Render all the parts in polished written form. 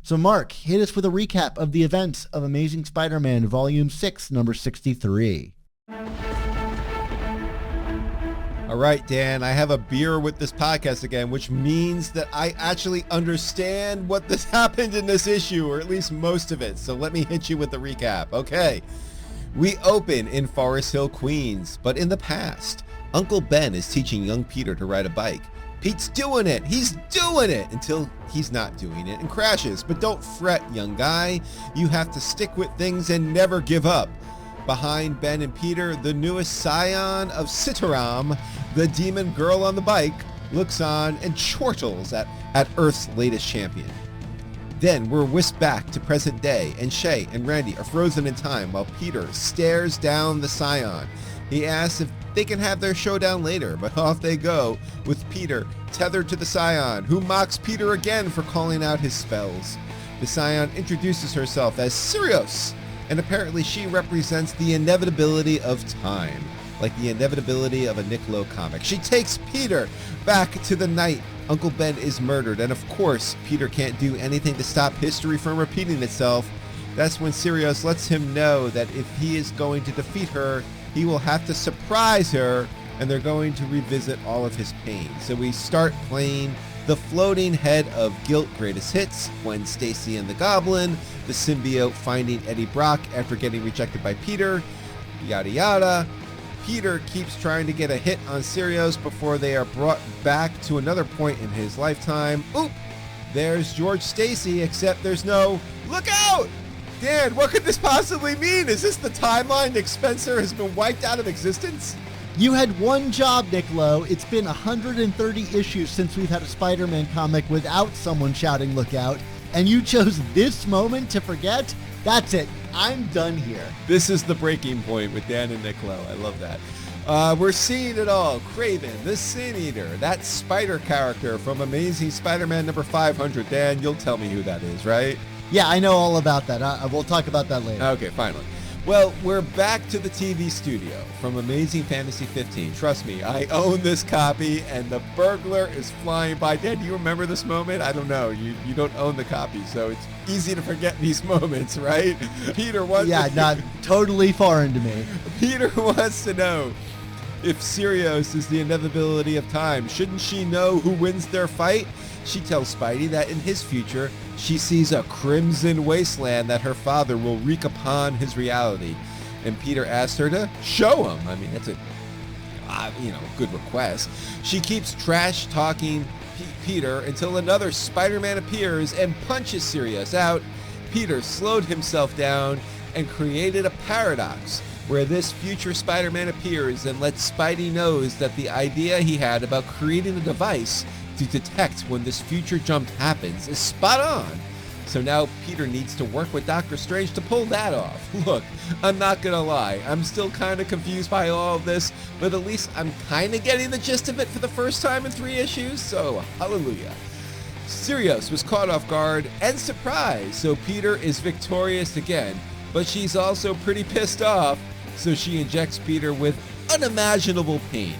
So Mark, hit us with a recap of the events of Amazing Spider-Man Volume 6, number 63. All right, Dan, I have a beer with this podcast again, which means that I actually understand what this happened in this issue, or at least most of it. So let me hit you with the recap. Okay, we open in Forest Hill, Queens, but in the past, Uncle Ben is teaching young Peter to ride a bike. Pete's doing it. He's doing it until he's not doing it and crashes. But don't fret, young guy. You have to stick with things and never give up. Behind Ben and Peter, the newest scion of Sitaram, the demon girl on the bike, looks on and chortles at Earth's latest champion. Then we're whisked back to present day, and Shay and Randy are frozen in time while Peter stares down the scion. He asks if they can have their showdown later, but off they go, with Peter tethered to the scion, who mocks Peter again for calling out his spells. The scion introduces herself as Sirius, and apparently she represents the inevitability of time, like the inevitability of a Nick Lowe comic. She takes Peter back to the night Uncle Ben is murdered, and of course, Peter can't do anything to stop history from repeating itself. That's when Sirius lets him know that if he is going to defeat her, he will have to surprise her, and they're going to revisit all of his pain. So we start playing the floating head of Guilt Greatest Hits, Gwen Stacy and the Goblin, the symbiote finding Eddie Brock after getting rejected by Peter, yada yada. Peter keeps trying to get a hit on Sirius before they are brought back to another point in his lifetime. Oop! There's George Stacy, except there's no look out! Dan, what could this possibly mean? Is this the timeline Nick Spencer has been wiped out of existence? You had one job, Nick Lowe. It's been 130 issues since we've had a Spider-Man comic without someone shouting look out, and you chose this moment to forget? That's it. I'm done here. This is the breaking point with Dan and Nick Lowe. I love that. We're seeing it all. Kraven, the Sin Eater, that spider character from Amazing Spider-Man number 500. Dan, you'll tell me who that is, right? Yeah, I know all about that. We'll talk about that later. Okay, finally. Well, we're back to the TV studio from Amazing Fantasy 15. Trust me, I own this copy, and the burglar is flying by. Dan, do you remember this moment? I don't know. You don't own the copy, so it's easy to forget these moments, right? Peter wants not totally foreign to me. Peter wants to know if Sirius is the inevitability of time. Shouldn't she know who wins their fight? She tells Spidey that in his future, she sees a crimson wasteland that her father will wreak upon his reality. And Peter asks her to show him. I mean, that's a good request. She keeps trash-talking Peter until another Spider-Man appears and punches Sirius out. Peter slowed himself down and created a paradox where this future Spider-Man appears and lets Spidey knows that the idea he had about creating a device to detect when this future jump happens is spot on. So now Peter needs to work with Doctor Strange to pull that off. Look, I'm not gonna lie, I'm still kind of confused by all of this, but at least I'm kind of getting the gist of it for the first time in 3 issues, so hallelujah. Sirius was caught off guard and surprised, so Peter is victorious again, but she's also pretty pissed off, so she injects Peter with unimaginable pain,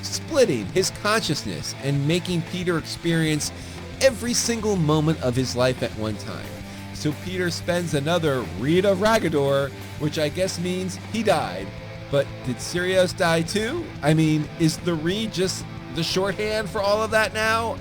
splitting his consciousness and making Peter experience every single moment of his life at one time. So Peter spends another Rita Ragador, which I guess means he died. But did Sirius die too? I mean, is the Re just the shorthand for all of that now?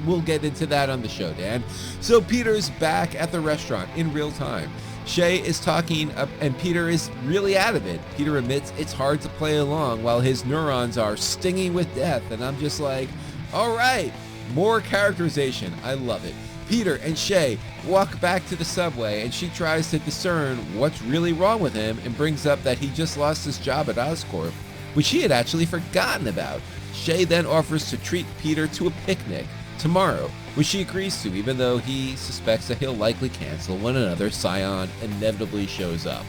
We'll get into that on the show, Dan. So Peter's back at the restaurant in real time. Shay is talking and Peter is really out of it. Peter admits it's hard to play along while his neurons are stinging with death, and I'm just like, all right, more characterization. I love it. Peter and Shay walk back to the subway, and she tries to discern what's really wrong with him and brings up that he just lost his job at Oscorp, which he had actually forgotten about. Shay then offers to treat Peter to a picnic tomorrow, which she agrees to, even though he suspects that he'll likely cancel when another Scion inevitably shows up.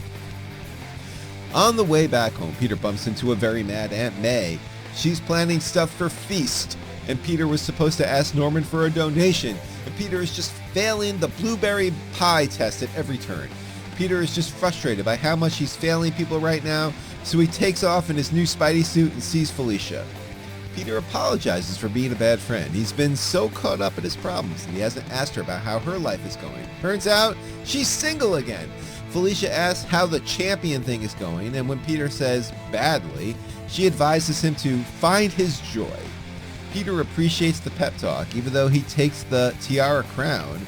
On the way back home, Peter bumps into a very mad Aunt May. She's planning stuff for Feast, and Peter was supposed to ask Norman for a donation, and Peter is just failing the blueberry pie test at every turn. Peter is just frustrated by how much he's failing people right now, so he takes off in his new Spidey suit and sees Felicia. Peter apologizes for being a bad friend. He's been so caught up in his problems and he hasn't asked her about how her life is going. Turns out she's single again. Felicia asks how the champion thing is going, and when Peter says badly, she advises him to find his joy. Peter appreciates the pep talk, even though he takes the tiara crown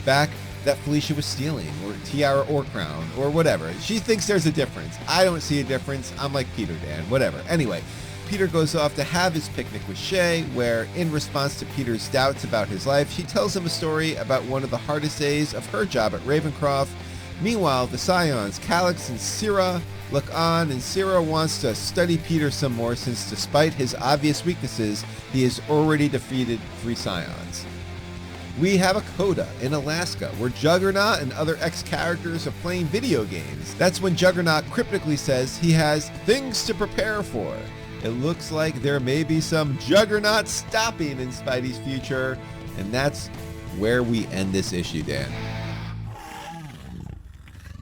back that Felicia was stealing, or tiara or crown, or whatever. She thinks there's a difference. I don't see a difference. I'm like Peter, Dan. Whatever. Anyway, Peter goes off to have his picnic with Shay, where, in response to Peter's doubts about his life, she tells him a story about one of the hardest days of her job at Ravencroft. Meanwhile, the Scions, Calix and Syrah, look on, and Syrah wants to study Peter some more since, despite his obvious weaknesses, he has already defeated 3 Scions. We have a coda in Alaska where Juggernaut and other ex-characters are playing video games. That's when Juggernaut cryptically says he has things to prepare for. It looks like there may be some Juggernaut stopping in Spidey's future, and that's where we end this issue, Dan.